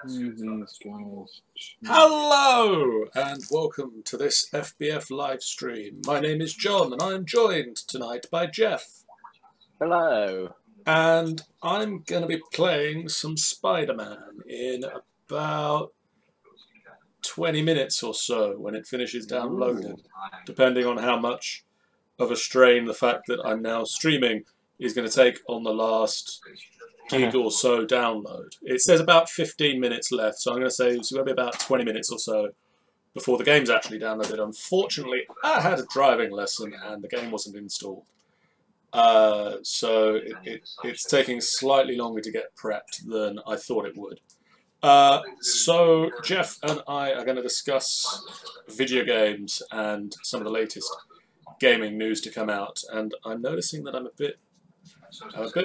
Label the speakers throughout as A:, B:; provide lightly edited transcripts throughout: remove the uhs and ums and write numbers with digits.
A: These guys.
B: Hello and welcome to this FBF live stream. My name is John and I am joined tonight by Jeff.
A: Hello.
B: And I'm going to be playing some Spider-Man in about 20 minutes or so when it finishes downloading, depending on how much of a strain the fact that I'm now streaming is going to take on the last gig or so download. It says about 15 minutes left, so I'm going to say it's going to be about 20 minutes or so before the game's actually downloaded. Unfortunately, I had a driving lesson and the game wasn't installed. So it's taking slightly longer to get prepped than I thought it would. So Jeff and I are going to discuss video games and some of the latest gaming news to come out, and I'm noticing that I'm a bit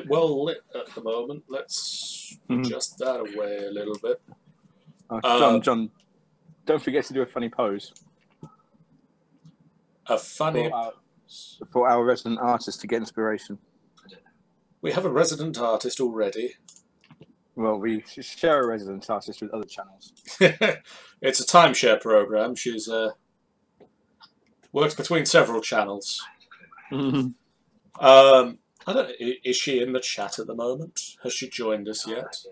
B: well lit at the moment. Let's adjust that away a little bit.
A: John, don't forget to do a funny pose.
B: A funny...
A: For our resident artist to get inspiration.
B: We have a resident artist already.
A: Well, we share a resident artist with other channels.
B: It's a timeshare program. She's works between several channels. I don't. Is she in the chat at the moment? Has she joined us yet?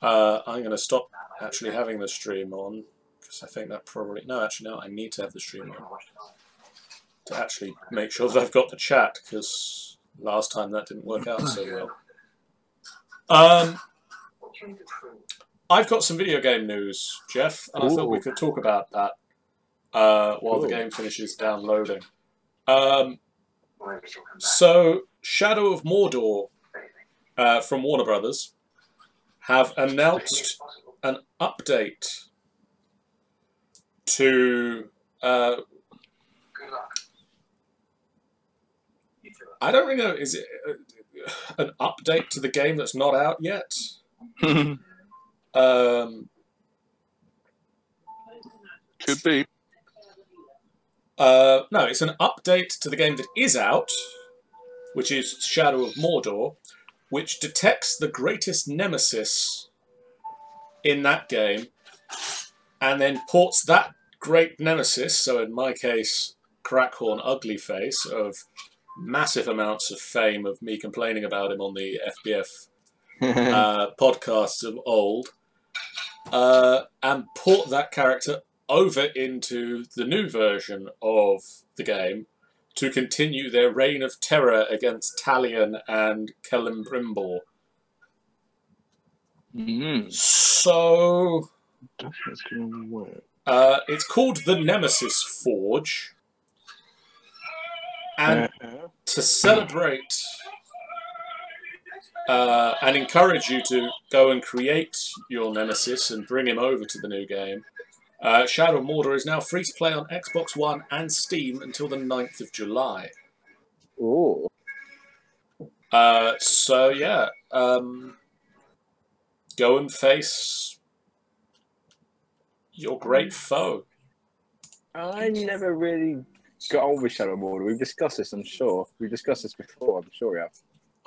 B: I'm going to stop actually having the stream on because I think that probably no. Actually, no. I need to have the stream on to actually make sure that I've got the chat because last time that didn't work out so well. I've got some video game news, Jeff, and I thought we could talk about that while the game finishes downloading. So, Shadow of Mordor from Warner Brothers have announced an update to... I don't really know, is it an update to the game that's not out yet?
A: Could be.
B: No, it's an update to the game that is out, which is Shadow of Mordor, which detects the greatest nemesis in that game, and then ports that great nemesis, so in my case, Crackhorn Uglyface, of massive amounts of fame of me complaining about him on the FBF podcasts of old, and port that character over into the new version of the game to continue their reign of terror against Talion and Celebrimbor. So it's called the Nemesis Forge, and to celebrate and encourage you to go and create your Nemesis and bring him over to the new game, Shadow of Mordor is now free to play on Xbox One and Steam until the 9th of July.
A: Oh.
B: So yeah, go and face your great foe.
A: I never really got on with Shadow of Mordor. We've discussed this, I'm sure. We've discussed this before, I'm sure we have.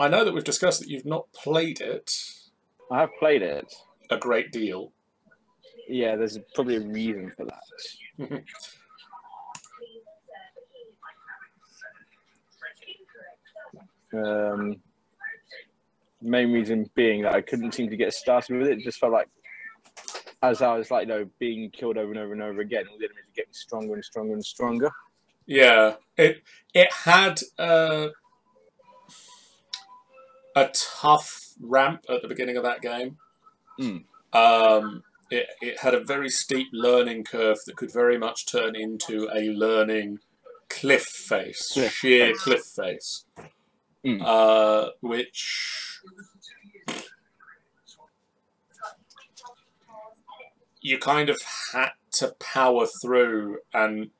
B: I know that we've discussed that you've not played it.
A: I have played it.
B: A great deal.
A: Yeah, there's probably a reason for that. Main reason being that I couldn't seem to get started with it. It just felt like, as I was like, being killed over and over and over again, all the enemies were getting stronger and stronger and stronger.
B: Yeah, it had a tough ramp at the beginning of that game. It had a very steep learning curve that could very much turn into a learning cliff face, sheer cliff face, which you kind of had to power through and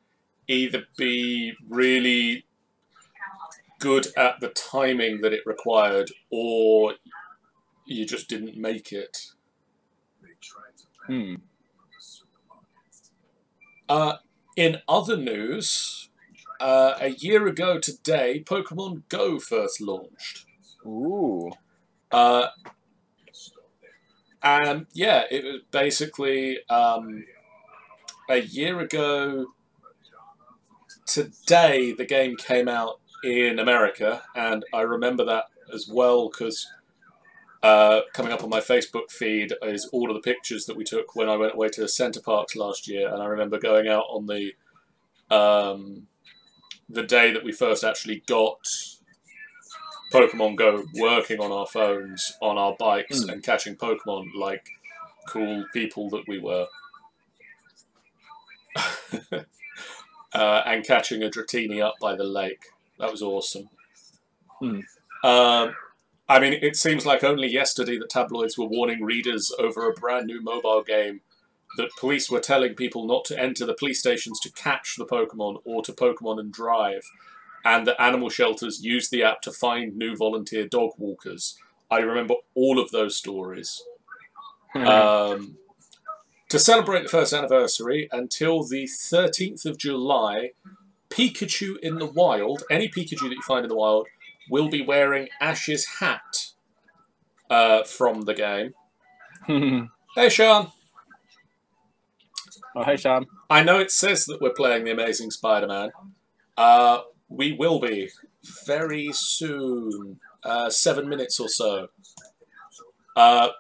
B: either be really good at the timing that it required, or you just didn't make it. In other news, a year ago today, Pokemon Go first launched.
A: Ooh.
B: And yeah, it was basically a year ago today the game came out in America, and I remember that as well because coming up on my Facebook feed is all of the pictures that we took when I went away to Centre Parks last year, and I remember going out on the day that we first actually got Pokemon Go working on our phones, on our bikes, and catching Pokemon like cool people that we were. And catching a Dratini up by the lake. That was awesome. I mean, it seems like only yesterday that tabloids were warning readers over a brand new mobile game that police were telling people not to enter the police stations to catch the Pokemon or to Pokemon and drive, and that animal shelters use the app to find new volunteer dog walkers. I remember all of those stories. To celebrate the first anniversary, until the 13th of July, Pikachu in the wild, any Pikachu that you find in the wild, will be wearing Ash's hat from the game. Hey, Sean.
A: Oh, hey, Sam.
B: I know it says that we're playing The Amazing Spider-Man. We will be very soon. 7 minutes or so. But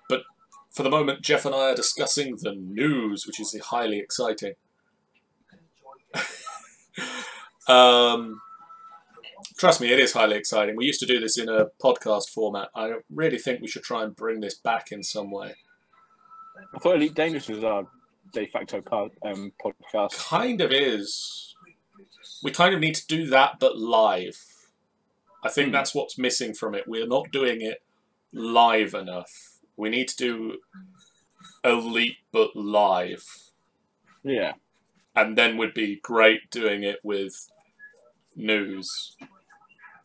B: for the moment, Jeff and I are discussing the news, which is highly exciting. Trust me, it is highly exciting. We used to do this in a podcast format. I really think we should try and bring this back in some way.
A: I thought Elite Dangerous was our de facto podcast.
B: Kind of is. We kind of need to do that, but live. I think that's what's missing from it. We're not doing it live enough. We need to do Elite, but live.
A: Yeah.
B: And then would be great doing it with news.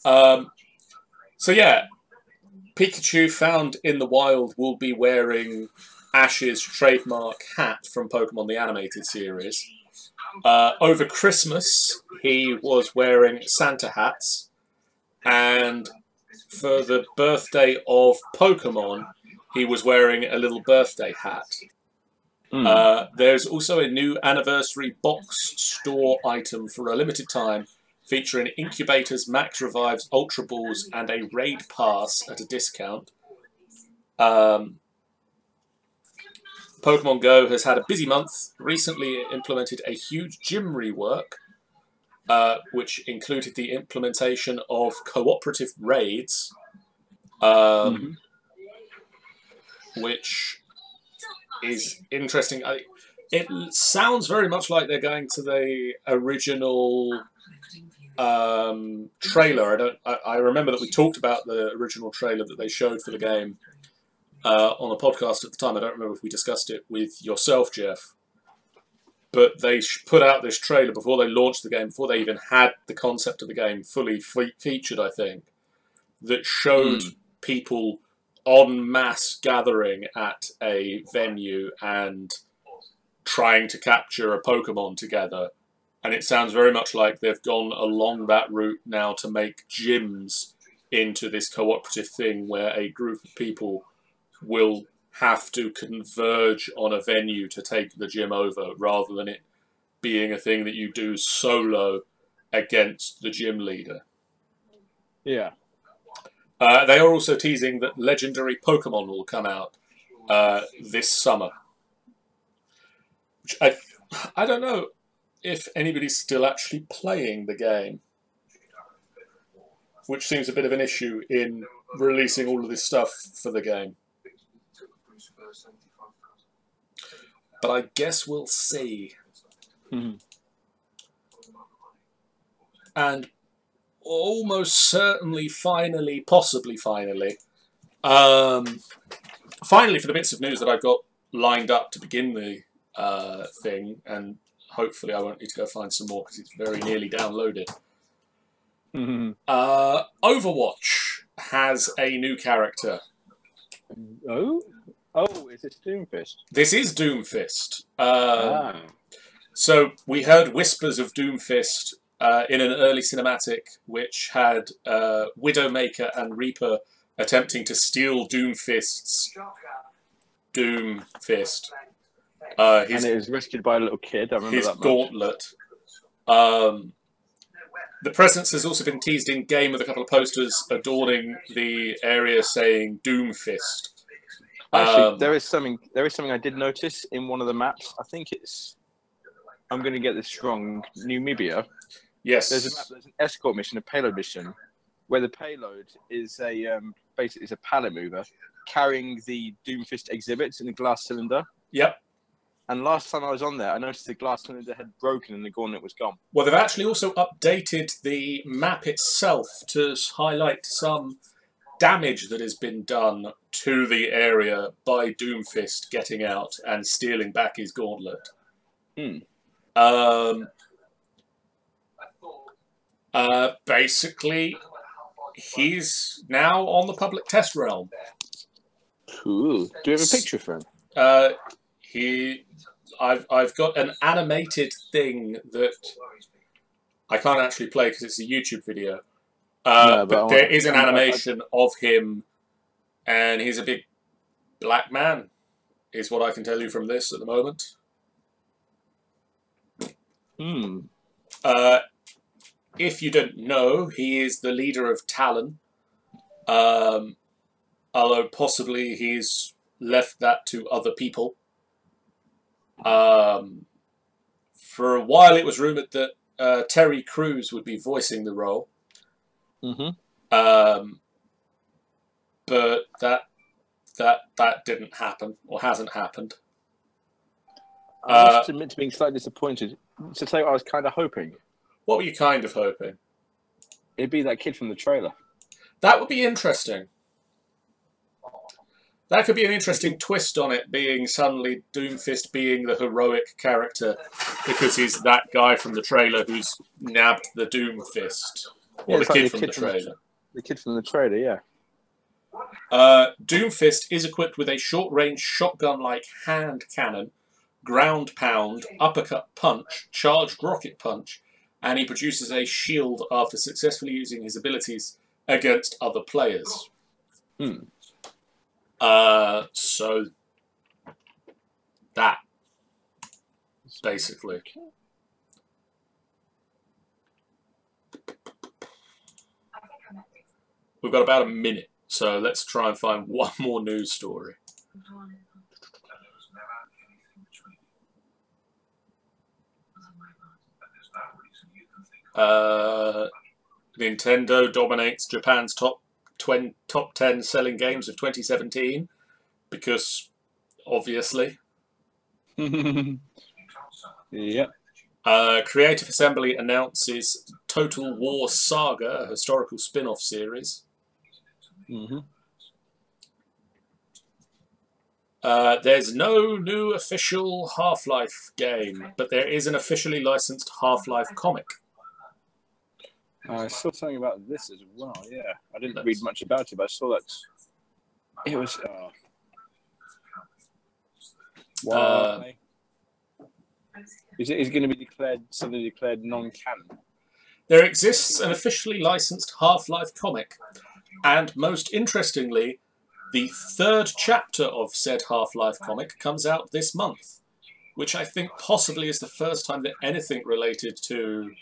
B: So yeah, Pikachu found in the wild will be wearing Ash's trademark hat from Pokemon the Animated Series. Over Christmas, he was wearing Santa hats, and for the birthday of Pokemon, he was wearing a little birthday hat. There's also a new anniversary box store item for a limited time featuring Incubators, Max Revives, Ultra Balls, and a Raid Pass at a discount. Pokemon Go has had a busy month. Recently it implemented a huge gym rework, which included the implementation of cooperative raids, which is interesting. It sounds very much like they're going to the original trailer. I remember that we talked about the original trailer that they showed for the game on a podcast at the time. I don't remember if we discussed it with yourself, Jeff. But they put out this trailer before they launched the game, before they even had the concept of the game fully featured, I think, that showed people en masse gathering at a venue and trying to capture a Pokemon together. And it sounds very much like they've gone along that route now to make gyms into this cooperative thing where a group of people will have to converge on a venue to take the gym over, rather than it being a thing that you do solo against the gym leader.
A: Yeah.
B: They are also teasing that legendary Pokemon will come out this summer. Which I don't know if anybody's still actually playing the game, which seems a bit of an issue in releasing all of this stuff for the game. But I guess we'll see. And almost certainly, finally, possibly finally, finally for the bits of news that I've got lined up to begin the thing, and hopefully I won't need to go find some more because it's very nearly downloaded. Overwatch has a new character.
A: Oh, is this Doomfist?
B: This is Doomfist. So we heard whispers of Doomfist in an early cinematic, which had Widowmaker and Reaper attempting to steal Doomfist's Doomfist.
A: And it was rescued by a little kid. I remember
B: his
A: that much.
B: gauntlet. The presence has also been teased in game with a couple of posters adorning the area saying Doomfist.
A: Actually, there is something I did notice in one of the maps. I think it's, I'm going to get this wrong, Namibia.
B: Yes.
A: There's an escort mission, a payload mission, where the payload is basically a pallet mover carrying the Doomfist exhibits in the glass cylinder.
B: Yep.
A: And last time I was on there, I noticed the glass cylinder had broken and the gauntlet was gone.
B: Well, they've actually also updated the map itself to highlight some damage that has been done to the area by Doomfist getting out and stealing back his gauntlet. Basically, he's now on the public test realm.
A: Cool. Do you have a picture for him?
B: I've got an animated thing that I can't actually play because it's a YouTube video. But there is an animation of him, and he's a big black man, is what I can tell you from this at the moment. If you don't know, he is the leader of Talon. Although possibly he's left that to other people. For a while it was rumoured that Terry Crews would be voicing the role. But that didn't happen, or hasn't happened.
A: I must admit to being slightly disappointed. To tell you what I was kind of hoping.
B: What were you kind of hoping?
A: It'd be that kid from the trailer.
B: That would be interesting. That could be an interesting twist on it, being suddenly Doomfist being the heroic character because he's that guy from the trailer who's nabbed the Doomfist. Or the kid from the trailer.
A: The kid from the trailer, yeah.
B: Doomfist is equipped with a short-range shotgun-like hand cannon, ground pound, uppercut punch, charged rocket punch, and he produces a shield after successfully using his abilities against other players. So that basically. We've got about a minute, so let's try and find one more news story. Nintendo dominates Japan's top 10 selling games of 2017 because, obviously.
A: Yep.
B: Creative Assembly announces Total War Saga, a historical spin-off series. There's no new official Half-Life game, but there is an officially licensed Half-Life comic.
A: I saw something about this as well, yeah. I didn't read much about it, but I saw that it was... why? Is it going to be something declared non-canon?
B: There exists an officially licensed Half-Life comic, and most interestingly, the 3rd chapter of said Half-Life comic comes out this month, which I think possibly is the first time that anything related to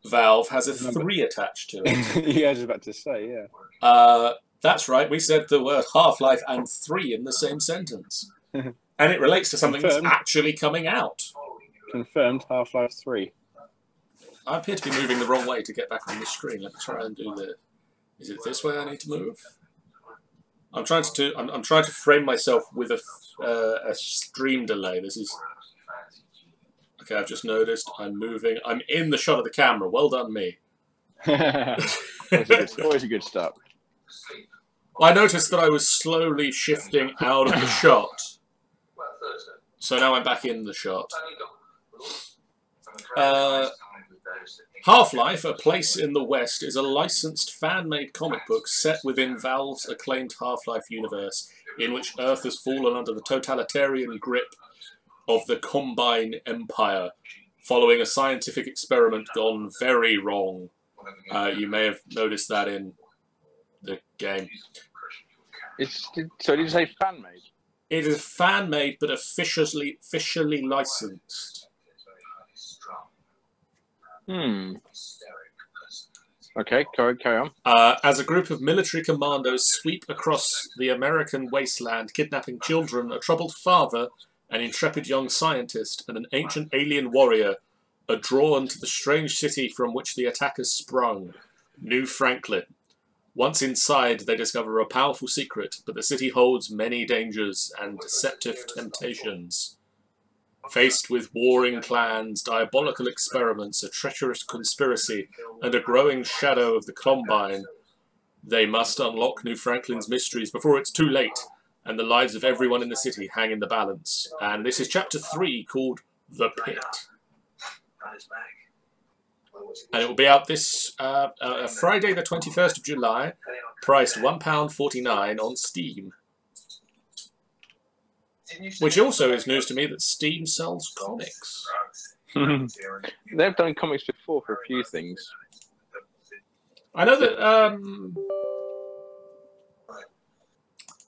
B: Valve has a 3 attached to it.
A: Yeah, I was about to say, yeah.
B: That's right, we said the word Half-Life and 3 in the same sentence. And it relates to something that's actually coming out.
A: Confirmed, Half-Life 3.
B: I appear to be moving the wrong way to get back on the screen. Let me try and do the... Is it this way I need to move? I'm trying to frame myself with a stream delay. This is... Okay, I've just noticed I'm moving. I'm in the shot of the camera. Well done, me.
A: Always a good start.
B: I noticed that I was slowly shifting out of the shot. So now I'm back in the shot. Half-Life, A Place in the West, is a licensed fan-made comic book set within Valve's acclaimed Half-Life universe, in which Earth has fallen under the totalitarian grip of the Combine Empire, following a scientific experiment gone very wrong. You may have noticed that in the game.
A: So did you say fan-made?
B: It is fan-made, but officially licensed.
A: Okay, carry on.
B: As a group of military commandos sweep across the American wasteland, kidnapping children, a troubled father, an intrepid young scientist, and an ancient alien warrior are drawn to the strange city from which the attackers sprung, New Franklin. Once inside, they discover a powerful secret, but the city holds many dangers and deceptive temptations. Faced with warring clans, diabolical experiments, a treacherous conspiracy, and a growing shadow of the Combine, they must unlock New Franklin's mysteries before it's too late, and the lives of everyone in the city hang in the balance. And this is Chapter 3, called The Pit. And it will be out this Friday the 21st of July, priced £1.49 on Steam. Which also is news to me that Steam sells comics.
A: They've done comics before for a few things.
B: I know that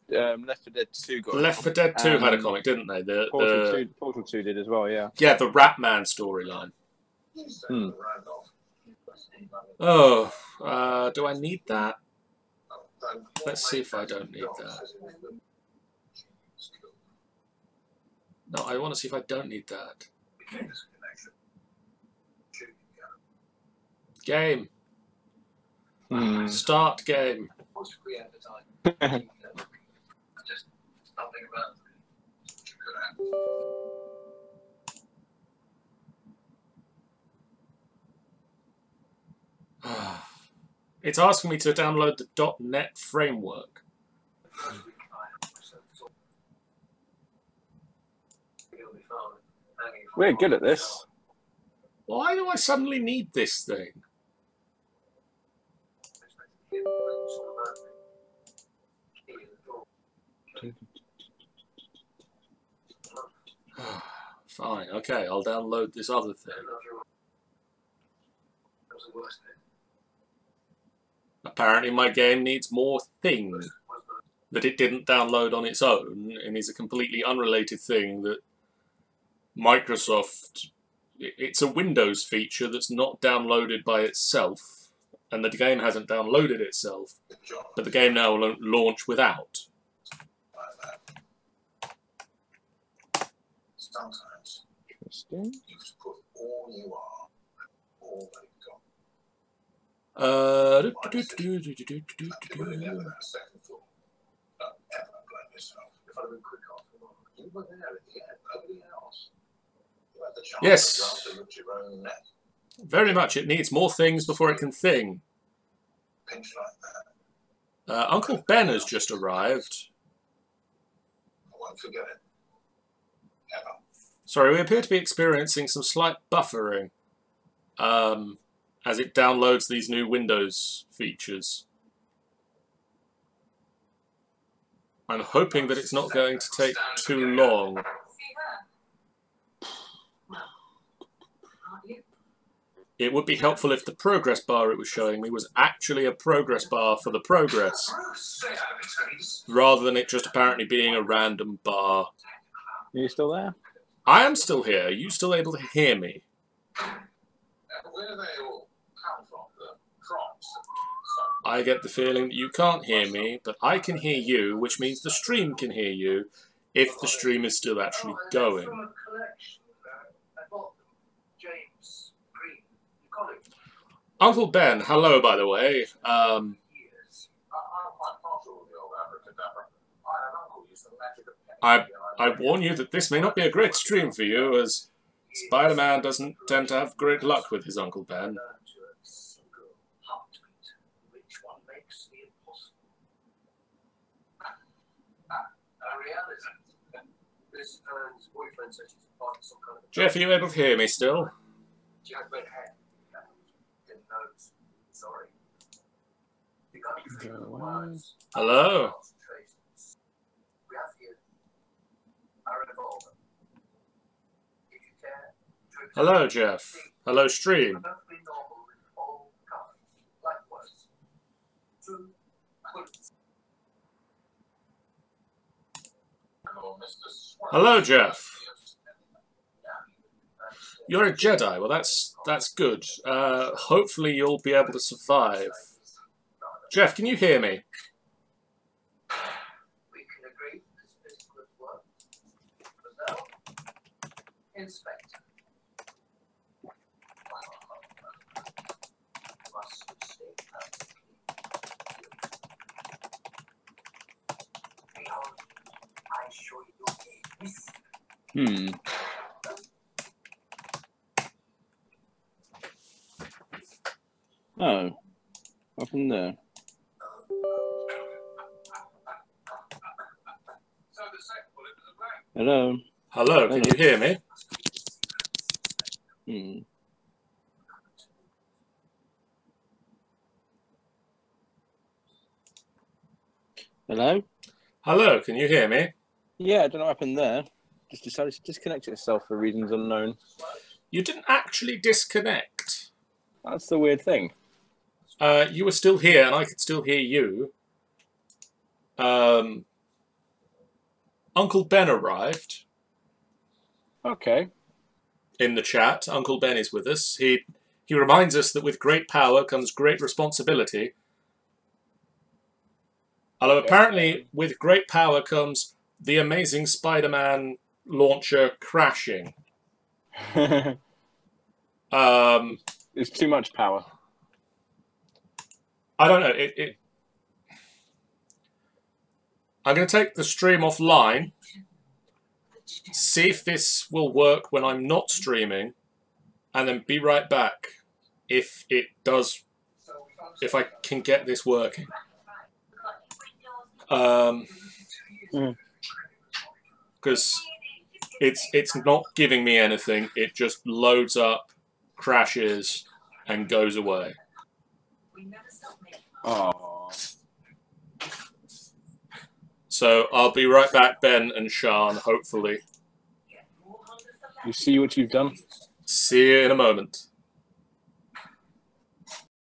A: Left 4 Dead 2 got
B: Left 4 Dead 2 had a comic, didn't they?
A: Portal 2 did as well, yeah.
B: Yeah, the Ratman storyline. Oh, do I need that? Let's see if I don't need that. No, I want to see if I don't need that. Game. Start game. It's asking me to download the .NET framework.
A: We're good at this.
B: Why do I suddenly need this thing? Fine, okay, I'll download this other thing. Apparently my game needs more thing that it didn't download on its own, and is a completely unrelated thing that Microsoft... It's a Windows feature that's not downloaded by itself, and the game hasn't downloaded itself, but the game now will launch without.
C: Sometimes
A: Interesting.
C: you just put all you are, all that you've got. Never that second floor. Don't ever blame yourself. If I'd have been quick off, you were there at the end, nobody else. You had the chance
B: Yes.
C: to look your own neck.
B: Very much. It needs more things before it can thing.
C: Pinch like that.
B: Uncle Ben has just arrived.
C: I won't forget it. Ever.
B: Sorry, we appear to be experiencing some slight buffering as it downloads these new Windows features. I'm hoping that it's not going to take too long. It would be helpful if the progress bar it was showing me was actually a progress bar for the progress, rather than it just apparently being a random bar.
A: Are you still there?
B: I am still here. Are you still able to hear me?
C: Where do they all come from? The prompts.
B: I get the feeling that you can't hear me, but I can hear you, which means the stream can hear you, if the stream is still actually going. Uncle Ben, hello, by the way. I warn you that this may not be a great stream for you, as Spider-Man doesn't tend to have great luck with his Uncle Ben. Jeff, are you able to hear me still? Hello? Hello, Jeff. Hello, stream. Hello, Jeff. You're a Jedi. Well, that's good. Hopefully you'll be able to survive. Jeff, can you hear me?
C: We can agree this is good work. But now, Inspector. Must stay perfectly. Behold, I show you a mystery.
A: Oh, up in there.
C: So the second bullet was a blank.
A: Hello.
B: Hello, can you hear me?
A: Hello?
B: Hello, can you hear me?
A: Yeah, I don't know what happened there. Just decided to disconnect itself for reasons unknown.
B: You didn't actually disconnect.
A: That's the weird thing.
B: You were still here, and I could still hear you. Uncle Ben arrived.
A: Okay.
B: In the chat. Uncle Ben is with us. He reminds us that with great power comes great responsibility. Although apparently with great power comes the amazing Spider-Man launcher crashing.
A: It's too much power.
B: I don't know. I'm going to take the stream offline, see if this will work when I'm not streaming, and then be right back if it does, if I can get this working. Because it's not giving me anything. It just loads up, crashes, and goes away.
A: Oh.
B: So I'll be right back, Ben and Sean, hopefully.
A: You see what you've done?
B: See you in a moment.